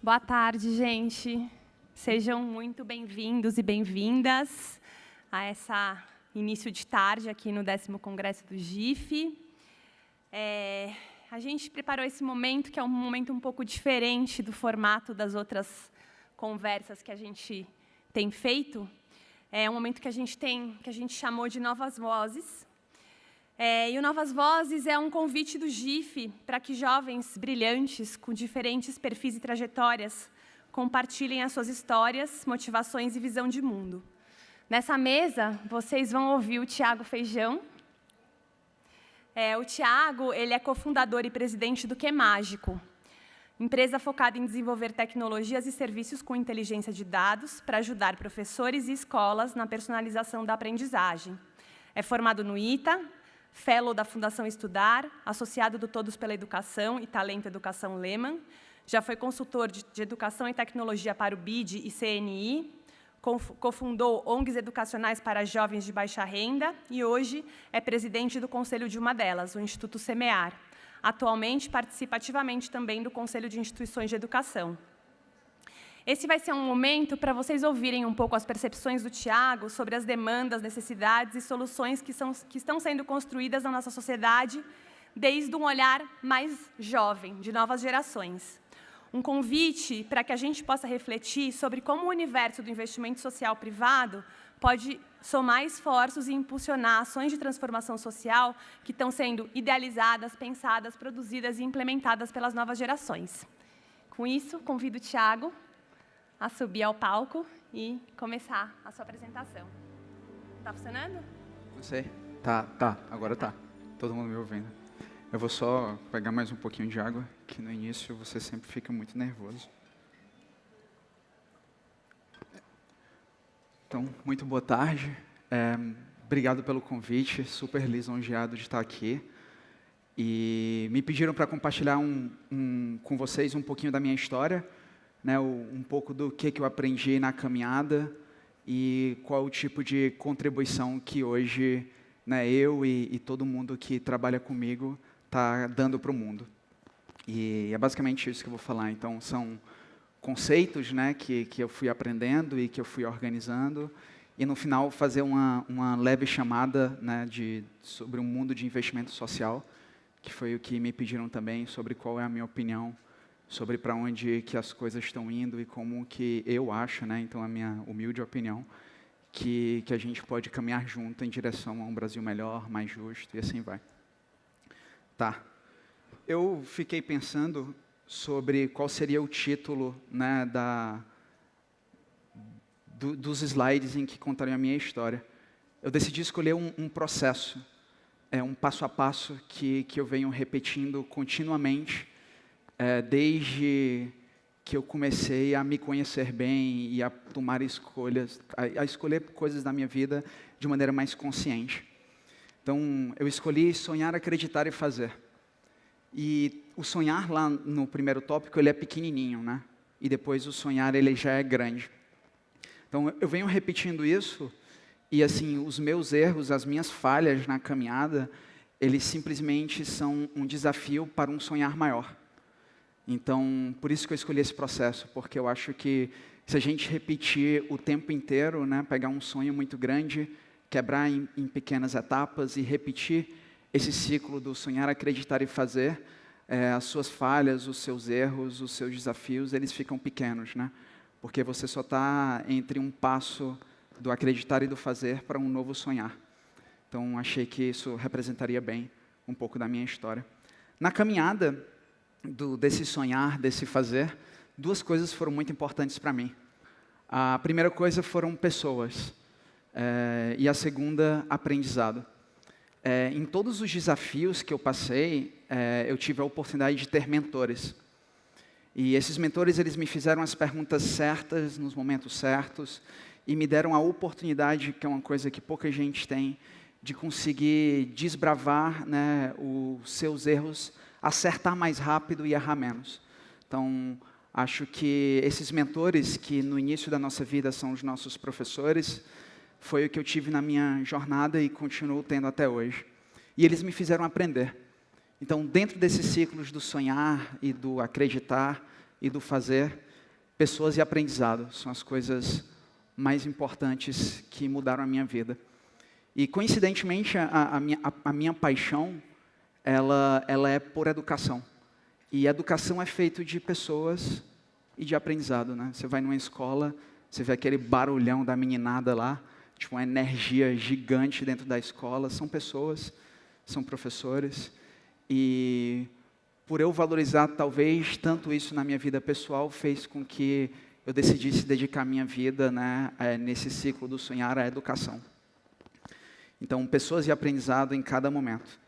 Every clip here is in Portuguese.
Boa tarde, gente. Sejam muito bem-vindos e bem-vindas a esse início de tarde aqui no 10º Congresso do GIF. A gente preparou esse momento, que é um momento um pouco diferente do formato das outras conversas que a gente tem feito. É um momento que a gente chamou de Novas Vozes. E o Novas Vozes é um convite do GIF para que jovens brilhantes, com diferentes perfis e trajetórias, compartilhem as suas histórias, motivações e visão de mundo. Nessa mesa, vocês vão ouvir o Thiago Feijão. O Thiago, ele é cofundador e presidente do QMágico, empresa focada em desenvolver tecnologias e serviços com inteligência de dados para ajudar professores e escolas na personalização da aprendizagem. É formado no ITA, fellow da Fundação Estudar, associado do Todos pela Educação e Talento Educação Lehman, já foi consultor de Educação e Tecnologia para o BID e CNI, cofundou ONGs educacionais para jovens de baixa renda e hoje é presidente do conselho de uma delas, o Instituto Semear. Atualmente participa ativamente também do Conselho de Instituições de Educação. Esse vai ser um momento para vocês ouvirem um pouco as percepções do Thiago sobre as demandas, necessidades e soluções que estão sendo construídas na nossa sociedade desde um olhar mais jovem, de novas gerações. Um convite para que a gente possa refletir sobre como o universo do investimento social privado pode somar esforços e impulsionar ações de transformação social que estão sendo idealizadas, pensadas, produzidas e implementadas pelas novas gerações. Com isso, convido o Thiago a subir ao palco e começar a sua apresentação. Está funcionando? Não sei. Tá. Agora tá. Todo mundo me ouvindo. Eu vou só pegar mais um pouquinho de água, que no início você sempre fica muito nervoso. Então, muito boa tarde. Obrigado pelo convite, super lisonjeado de estar aqui. E me pediram para compartilhar com vocês um pouquinho da minha história, né, um pouco do que eu aprendi na caminhada e qual o tipo de contribuição que hoje, né, eu e todo mundo que trabalha comigo está dando para o mundo. E é basicamente isso que eu vou falar. Então, são conceitos, né, que eu fui aprendendo e que eu fui organizando, e no final fazer uma leve chamada, né, sobre um mundo de investimento social, que foi o que me pediram também, sobre qual é a minha opinião, sobre para onde que as coisas estão indo e como que eu acho, né, então a minha humilde opinião, que a gente pode caminhar junto em direção a um Brasil melhor, mais justo, e assim vai. Tá. Eu fiquei pensando sobre qual seria o título, né, dos slides em que contariam a minha história. Eu decidi escolher um processo, um passo a passo que eu venho repetindo continuamente, desde que eu comecei a me conhecer bem e a tomar escolhas, a escolher coisas da minha vida de maneira mais consciente. Então, eu escolhi sonhar, acreditar e fazer. E o sonhar lá no primeiro tópico, ele é pequenininho, né? E depois o sonhar, ele já é grande. Então, eu venho repetindo isso e, assim, os meus erros, as minhas falhas na caminhada, eles simplesmente são um desafio para um sonhar maior. Então, por isso que eu escolhi esse processo, porque eu acho que se a gente repetir o tempo inteiro, né, pegar um sonho muito grande, quebrar em pequenas etapas e repetir esse ciclo do sonhar, acreditar e fazer, as suas falhas, os seus erros, os seus desafios, eles ficam pequenos, né? Porque você só está entre um passo do acreditar e do fazer para um novo sonhar. Então, achei que isso representaria bem um pouco da minha história. Na caminhada desse sonhar, desse fazer, duas coisas foram muito importantes para mim. A primeira coisa foram pessoas, e a segunda, aprendizado. Em todos os desafios que eu passei, eu tive a oportunidade de ter mentores. E esses mentores, eles me fizeram as perguntas certas, nos momentos certos, e me deram a oportunidade, que é uma coisa que pouca gente tem, de conseguir desbravar, né, os seus erros, acertar mais rápido e errar menos. Então, acho que esses mentores, que no início da nossa vida são os nossos professores, foi o que eu tive na minha jornada e continuo tendo até hoje. E eles me fizeram aprender. Então, dentro desses ciclos do sonhar e do acreditar e do fazer, pessoas e aprendizado são as coisas mais importantes que mudaram a minha vida. E, coincidentemente, a minha paixão, ela é por educação. E educação é feito de pessoas e de aprendizado, né? Você vai numa escola, você vê aquele barulhão da meninada lá, tipo uma energia gigante dentro da escola. São pessoas, são professores. E por eu valorizar, talvez, tanto isso na minha vida pessoal, fez com que eu decidisse dedicar minha vida, né, nesse ciclo do sonhar à educação. Então, pessoas e aprendizado em cada momento.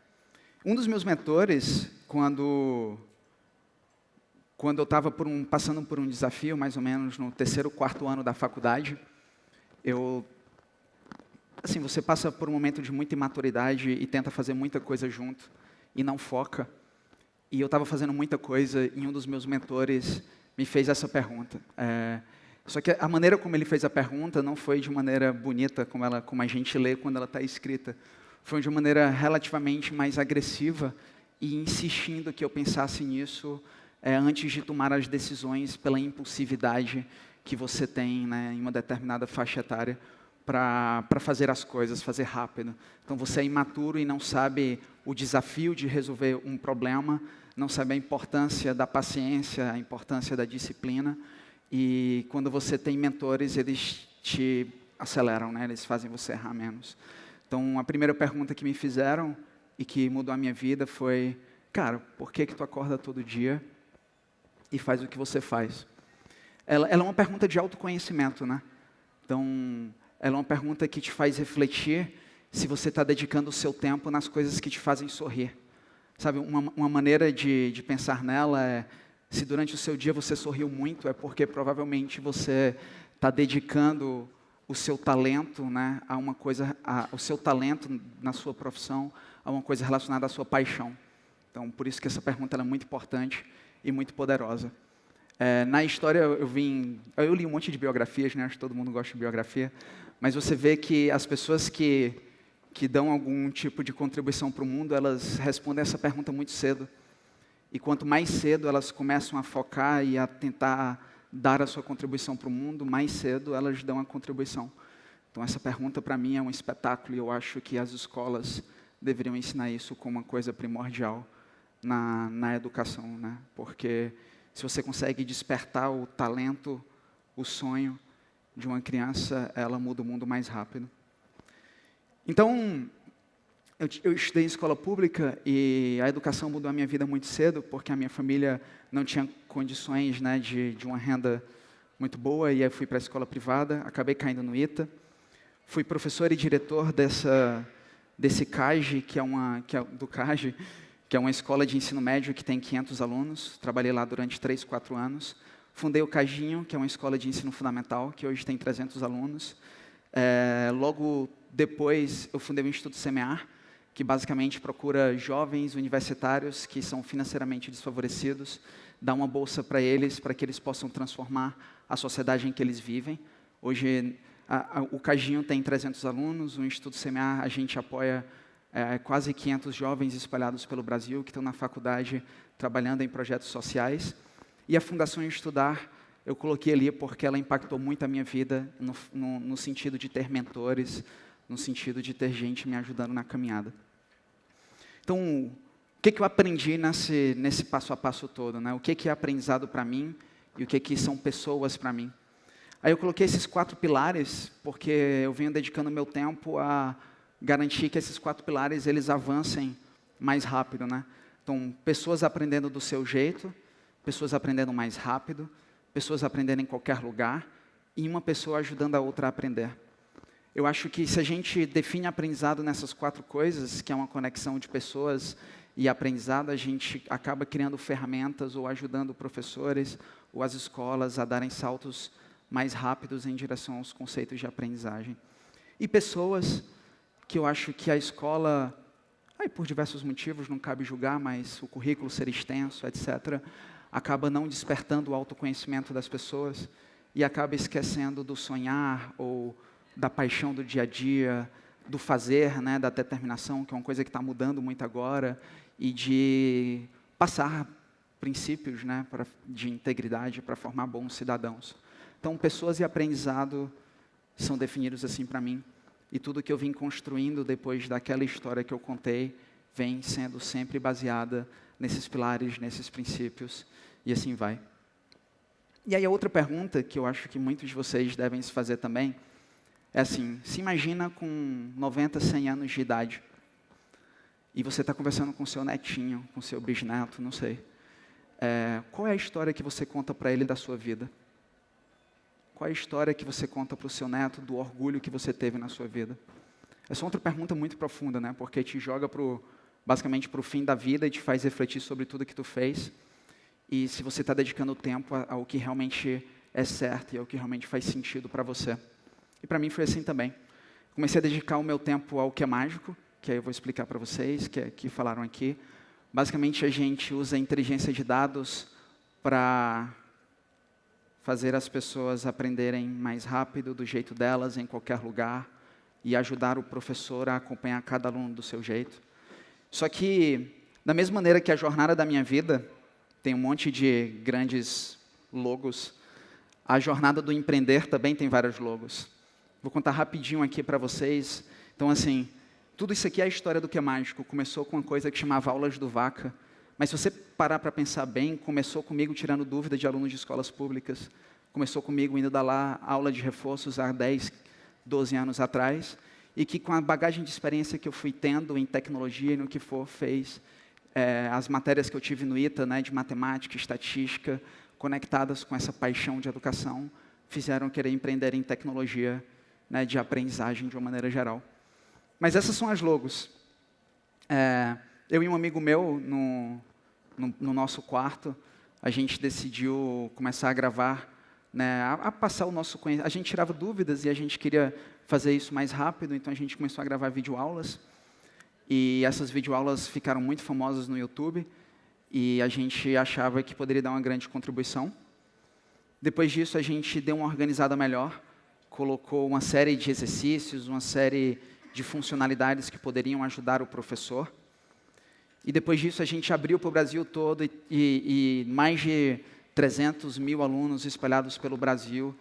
Um dos meus mentores, quando eu estava passando por um desafio, mais ou menos no 3º, 4º ano da faculdade, assim, você passa por um momento de muita imaturidade e tenta fazer muita coisa junto e não foca. E eu estava fazendo muita coisa e um dos meus mentores me fez essa pergunta. Só que a maneira como ele fez a pergunta não foi de maneira bonita, como a gente lê quando ela está escrita. Foi de uma maneira relativamente mais agressiva e insistindo que eu pensasse nisso antes de tomar as decisões pela impulsividade que você tem, né, em uma determinada faixa etária para fazer as coisas, fazer rápido. Então você é imaturo e não sabe o desafio de resolver um problema, não sabe a importância da paciência, a importância da disciplina. E quando você tem mentores, eles te aceleram, né? Eles fazem você errar menos. Então, a primeira pergunta que me fizeram e que mudou a minha vida foi: cara, por que tu acorda todo dia e faz o que você faz? Ela é uma pergunta de autoconhecimento, né? Então, ela é uma pergunta que te faz refletir se você está dedicando o seu tempo nas coisas que te fazem sorrir. Sabe, uma maneira de pensar nela é: se durante o seu dia você sorriu muito, é porque provavelmente você está dedicando o seu talento, né, a uma coisa, o seu talento na sua profissão, a uma coisa relacionada à sua paixão. Então, por isso que essa pergunta ela é muito importante e muito poderosa. Na história, eu li um monte de biografias, né, acho que todo mundo gosta de biografia, mas você vê que as pessoas que dão algum tipo de contribuição para o mundo, elas respondem essa pergunta muito cedo. E quanto mais cedo elas começam a focar e a tentar dar a sua contribuição para o mundo, mais cedo elas dão a contribuição. Então essa pergunta para mim é um espetáculo e eu acho que as escolas deveriam ensinar isso como uma coisa primordial na educação, né? Porque se você consegue despertar o talento, o sonho de uma criança, ela muda o mundo mais rápido. Então, eu estudei em escola pública e a educação mudou a minha vida muito cedo, porque a minha família não tinha condições, né, de uma renda muito boa, e eu fui para a escola privada, acabei caindo no ITA. Fui professor e diretor desse CAGE, do CAGE, que é uma escola de ensino médio que tem 500 alunos. Trabalhei lá durante 3, 4 anos. Fundei o CAGinho, que é uma escola de ensino fundamental, que hoje tem 300 alunos. Logo depois, eu fundei o Instituto Semear, que basicamente procura jovens universitários que são financeiramente desfavorecidos, dá uma bolsa para que eles possam transformar a sociedade em que eles vivem. Hoje, o CAGinho tem 300 alunos, o Instituto Semear, a gente apoia quase 500 jovens espalhados pelo Brasil, que estão na faculdade trabalhando em projetos sociais. E a Fundação Estudar, eu coloquei ali porque ela impactou muito a minha vida, no sentido de ter mentores, no sentido de ter gente me ajudando na caminhada. Então, o que eu aprendi nesse passo a passo todo, né? O que é aprendizado para mim e o que são pessoas para mim? Aí eu coloquei esses 4 pilares, porque eu venho dedicando meu tempo a garantir que esses 4 pilares eles avancem mais rápido, né? Então, pessoas aprendendo do seu jeito, pessoas aprendendo mais rápido, pessoas aprendendo em qualquer lugar e uma pessoa ajudando a outra a aprender. Eu acho que se a gente define aprendizado nessas 4 coisas, que é uma conexão de pessoas e aprendizado, a gente acaba criando ferramentas ou ajudando professores ou as escolas a darem saltos mais rápidos em direção aos conceitos de aprendizagem. E pessoas que eu acho que a escola, por diversos motivos, não cabe julgar, mas o currículo ser extenso, etc., acaba não despertando o autoconhecimento das pessoas e acaba esquecendo do sonhar ou da paixão do dia a dia, do fazer, né, da determinação, que é uma coisa que está mudando muito agora, e de passar princípios, né, de integridade para formar bons cidadãos. Então, pessoas e aprendizado são definidos assim para mim. E tudo que eu vim construindo depois daquela história que eu contei vem sendo sempre baseada nesses pilares, nesses princípios, e assim vai. E aí a outra pergunta que eu acho que muitos de vocês devem se fazer também é assim, se imagina com 90, 100 anos de idade, e você está conversando com seu netinho, com seu bisneto, não sei. Qual é a história que você conta para ele da sua vida? Qual é a história que você conta para o seu neto do orgulho que você teve na sua vida? Essa é outra pergunta muito profunda, né? Porque te joga basicamente para o fim da vida e te faz refletir sobre tudo que tu fez. E se você está dedicando tempo ao que realmente é certo e ao que realmente faz sentido para você. E para mim foi assim também. Comecei a dedicar o meu tempo ao que é mágico, que aí eu vou explicar para vocês, que falaram aqui. Basicamente, a gente usa a inteligência de dados para fazer as pessoas aprenderem mais rápido, do jeito delas, em qualquer lugar, e ajudar o professor a acompanhar cada aluno do seu jeito. Só que, da mesma maneira que a jornada da minha vida tem um monte de grandes logos, a jornada do empreender também tem vários logos. Vou contar rapidinho aqui para vocês. Então, assim, tudo isso aqui é a história do que é mágico. Começou com uma coisa que chamava Aulas do Vaca. Mas se você parar para pensar bem, começou comigo tirando dúvida de alunos de escolas públicas. Começou comigo indo dar lá aula de reforços há 10, 12 anos atrás. E que com a bagagem de experiência que eu fui tendo em tecnologia e no que for, fez as matérias que eu tive no ITA, né, de matemática, estatística, conectadas com essa paixão de educação, fizeram querer empreender em tecnologia, né, de aprendizagem de uma maneira geral. Mas essas são as logos. Eu e um amigo meu, no nosso quarto, a gente decidiu começar a gravar, né, a passar o nosso conhecimento. A gente tirava dúvidas e a gente queria fazer isso mais rápido, então a gente começou a gravar videoaulas. E essas videoaulas ficaram muito famosas no YouTube e a gente achava que poderia dar uma grande contribuição. Depois disso, a gente deu uma organizada melhor, colocou uma série de exercícios, uma série de funcionalidades que poderiam ajudar o professor. E depois disso, a gente abriu para o Brasil todo e mais de 300 mil alunos espalhados pelo Brasil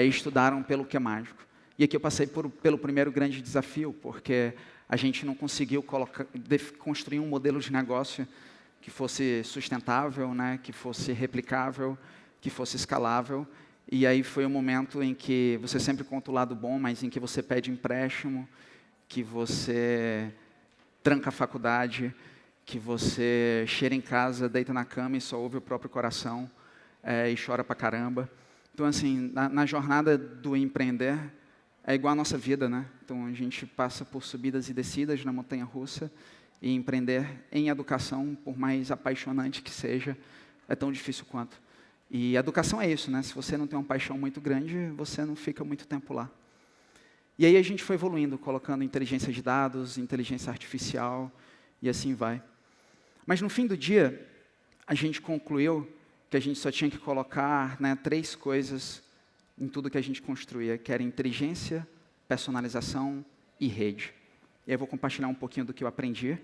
estudaram pelo que é mágico. E aqui eu passei pelo primeiro grande desafio, porque a gente não conseguiu construir um modelo de negócio que fosse sustentável, né, que fosse replicável, que fosse escalável. E aí foi um momento em que você sempre conta o lado bom, mas em que você pede empréstimo, que você tranca a faculdade, que você cheira em casa, deita na cama e só ouve o próprio coração e chora pra caramba. Então, assim, na jornada do empreender, é igual a nossa vida, né? Então, a gente passa por subidas e descidas na montanha-russa e empreender em educação, por mais apaixonante que seja, é tão difícil quanto. E a educação é isso, né? Se você não tem uma paixão muito grande, você não fica muito tempo lá. E aí a gente foi evoluindo, colocando inteligência de dados, inteligência artificial, e assim vai. Mas no fim do dia, a gente concluiu que a gente só tinha que colocar, né, 3 coisas em tudo que a gente construía, que era inteligência, personalização e rede. E aí eu vou compartilhar um pouquinho do que eu aprendi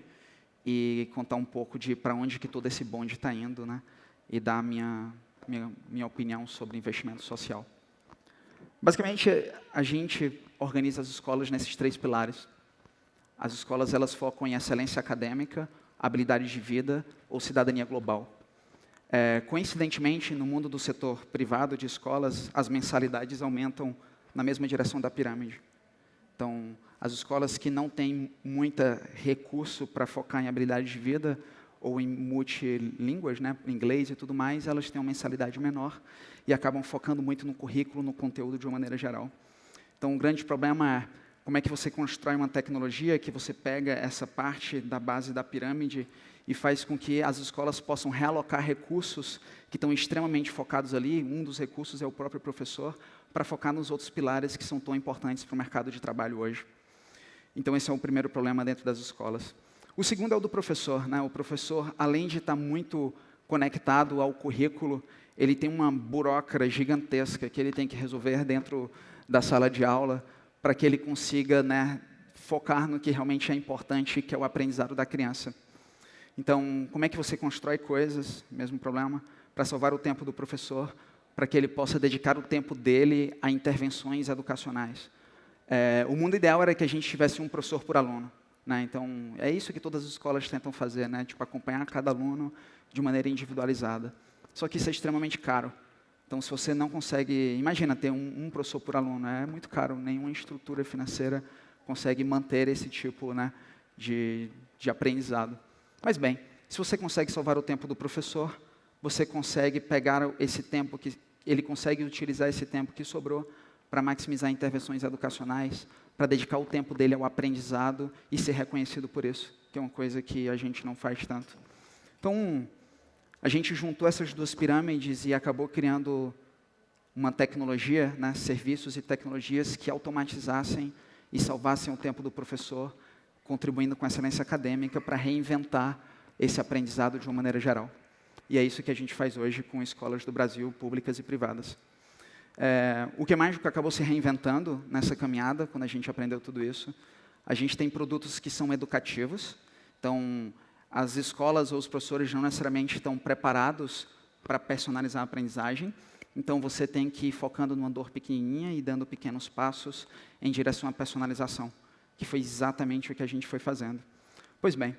e contar um pouco de para onde que todo esse bonde está indo, né? E dar a minha opinião sobre investimento social. Basicamente, a gente organiza as escolas nesses 3 pilares. As escolas, elas focam em excelência acadêmica, habilidade de vida ou cidadania global. Coincidentemente, no mundo do setor privado de escolas, as mensalidades aumentam na mesma direção da pirâmide. Então, as escolas que não têm muito recurso para focar em habilidade de vida ou em multilínguas, né, inglês e tudo mais, elas têm uma mensalidade menor e acabam focando muito no currículo, no conteúdo de uma maneira geral. Então, o grande problema é como é que você constrói uma tecnologia que você pega essa parte da base da pirâmide e faz com que as escolas possam realocar recursos que estão extremamente focados ali. Um dos recursos é o próprio professor, para focar nos outros pilares que são tão importantes para o mercado de trabalho hoje. Então, esse é o primeiro problema dentro das escolas. O segundo é o do professor, né? O professor, além de estar muito conectado ao currículo, ele tem uma burocracia gigantesca que ele tem que resolver dentro da sala de aula para que ele consiga, né, focar no que realmente é importante, que é o aprendizado da criança. Então, como é que você constrói coisas, mesmo problema, para salvar o tempo do professor, para que ele possa dedicar o tempo dele a intervenções educacionais? O mundo ideal era que a gente tivesse um professor por aluno, né? Então, é isso que todas as escolas tentam fazer, né? Tipo, acompanhar cada aluno de maneira individualizada. Só que isso é extremamente caro. Então, se você não consegue... Imagina ter um professor por aluno, é muito caro. Nenhuma estrutura financeira consegue manter esse tipo, né, de aprendizado. Mas, bem, se você consegue salvar o tempo do professor, você consegue pegar esse tempo, ele consegue utilizar esse tempo que sobrou para maximizar intervenções educacionais, para dedicar o tempo dele ao aprendizado e ser reconhecido por isso, que é uma coisa que a gente não faz tanto. Então, a gente juntou essas duas pirâmides e acabou criando uma tecnologia, né, serviços e tecnologias que automatizassem e salvassem o tempo do professor, contribuindo com a excelência acadêmica para reinventar esse aprendizado de uma maneira geral. E é isso que a gente faz hoje com escolas do Brasil, públicas e privadas. O QMágico acabou se reinventando nessa caminhada, quando a gente aprendeu tudo isso. A gente tem produtos que são educativos, então as escolas ou os professores não necessariamente estão preparados para personalizar a aprendizagem, então você tem que ir focando numa dor pequenininha e dando pequenos passos em direção à personalização, que foi exatamente o que a gente foi fazendo. Pois bem,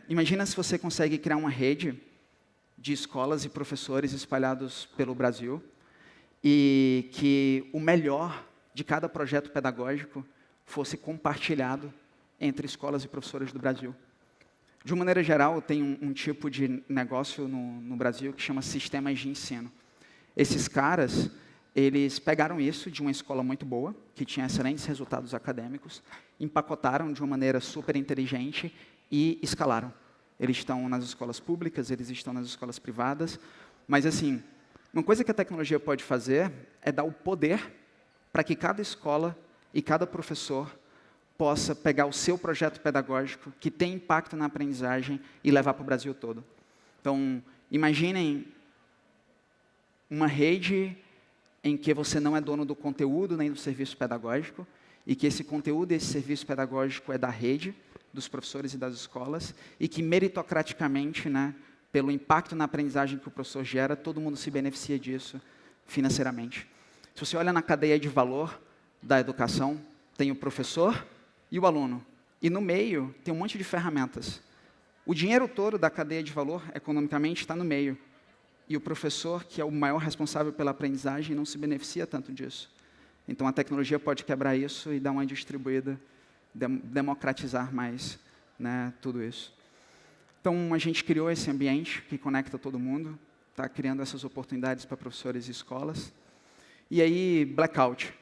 imagina se você consegue criar uma rede de escolas e professores espalhados pelo Brasil, e que o melhor de cada projeto pedagógico fosse compartilhado entre escolas e professores do Brasil. De uma maneira geral, tem um tipo de negócio no Brasil que chama sistemas de ensino. Esses caras, eles pegaram isso de uma escola muito boa, que tinha excelentes resultados acadêmicos, empacotaram de uma maneira super inteligente e escalaram. Eles estão nas escolas públicas, eles estão nas escolas privadas, mas assim, uma coisa que a tecnologia pode fazer é dar o poder para que cada escola e cada professor possa pegar o seu projeto pedagógico que tem impacto na aprendizagem e levar para o Brasil todo. Então, imaginem uma rede em que você não é dono do conteúdo nem do serviço pedagógico e que esse conteúdo e esse serviço pedagógico é da rede, dos professores e das escolas e que meritocraticamente, né, pelo impacto na aprendizagem que o professor gera, todo mundo se beneficia disso financeiramente. Se você olha na cadeia de valor da educação, tem o professor e o aluno. E no meio tem um monte de ferramentas. O dinheiro todo da cadeia de valor, economicamente, está no meio. E o professor, que é o maior responsável pela aprendizagem, não se beneficia tanto disso. Então a tecnologia pode quebrar isso e dar uma distribuída, democratizar mais, né, tudo isso. Então, a gente criou esse ambiente que conecta todo mundo, está criando essas oportunidades para professores e escolas. E aí, blackout,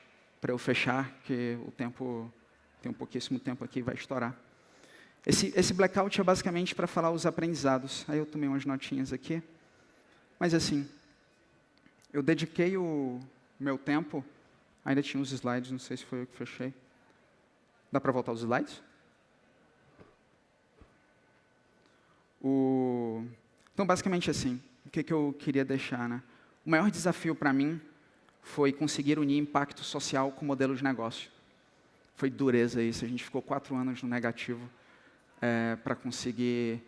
para eu fechar, que o tempo, tem um pouquíssimo tempo aqui, vai estourar. Esse blackout é basicamente para falar os aprendizados. Aí eu tomei umas notinhas aqui. Mas assim, eu dediquei o meu tempo, ainda tinha uns slides, não sei se foi eu que fechei. Dá para voltar os slides? Então, basicamente assim, o que eu queria deixar, né? O maior desafio para mim foi conseguir unir impacto social com modelo de negócio. Foi dureza isso, a gente ficou 4 anos no negativo para conseguir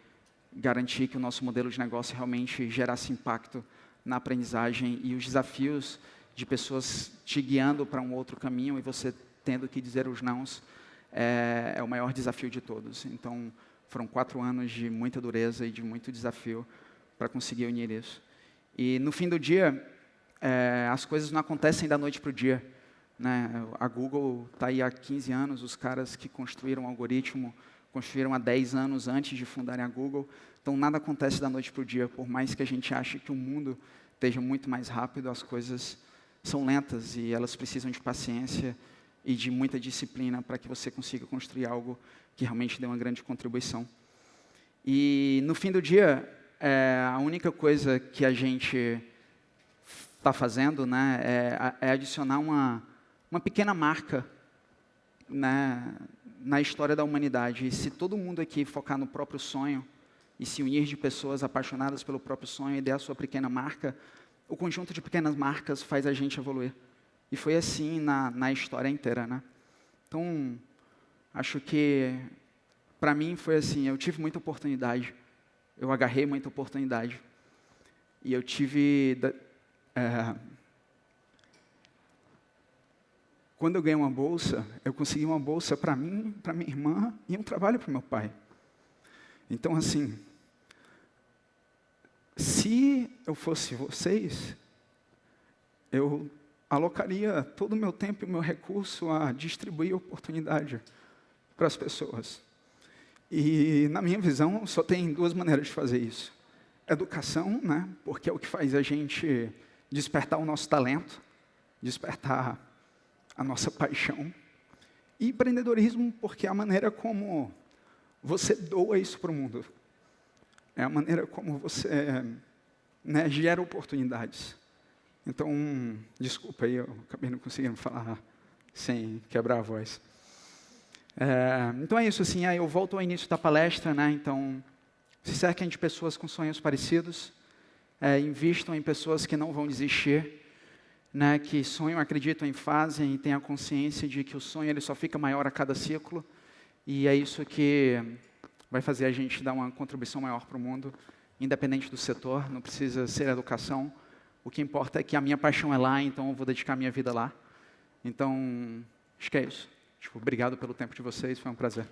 garantir que o nosso modelo de negócio realmente gerasse impacto na aprendizagem e os desafios de pessoas te guiando para um outro caminho e você tendo que dizer os nãos é o maior desafio de todos. Então, foram 4 anos de muita dureza e de muito desafio para conseguir unir isso. E no fim do dia, as coisas não acontecem da noite para o dia, né? A Google está aí há 15 anos, os caras que construíram o algoritmo construíram há 10 anos antes de fundarem a Google. Então, nada acontece da noite para o dia. Por mais que a gente ache que o mundo esteja muito mais rápido, as coisas são lentas e elas precisam de paciência e de muita disciplina para que você consiga construir algo que realmente dê uma grande contribuição. E, no fim do dia, a única coisa que a gente está fazendo, né, é adicionar uma pequena marca, né, na história da humanidade. E se todo mundo aqui focar no próprio sonho e se unir de pessoas apaixonadas pelo próprio sonho e der a sua pequena marca, o conjunto de pequenas marcas faz a gente evoluir. E foi assim na história inteira, né? Então, acho que para mim foi assim, eu tive muita oportunidade, eu agarrei muita oportunidade, e eu tive... Quando eu ganhei uma bolsa, eu consegui uma bolsa para mim, para minha irmã, e um trabalho para meu pai. Então, assim, se eu fosse vocês, eu alocaria todo o meu tempo e o meu recurso a distribuir oportunidade para as pessoas. E, na minha visão, só tem duas maneiras de fazer isso. Educação, né, porque é o que faz a gente despertar o nosso talento, despertar a nossa paixão. E empreendedorismo, porque é a maneira como você doa isso para o mundo. É a maneira como você, né, gera oportunidades. Então, desculpa aí, eu acabei não conseguindo falar sem quebrar a voz. Então é isso, assim, aí eu volto ao início da palestra, né, então, se cerquem de pessoas com sonhos parecidos, invistam em pessoas que não vão desistir, né, que sonham, acreditam e fazem, e têm a consciência de que o sonho ele só fica maior a cada ciclo, e é isso que vai fazer a gente dar uma contribuição maior para o mundo, independente do setor, não precisa ser educação, o que importa é que a minha paixão é lá, então eu vou dedicar a minha vida lá. Então, acho que é isso. Obrigado pelo tempo de vocês, foi um prazer.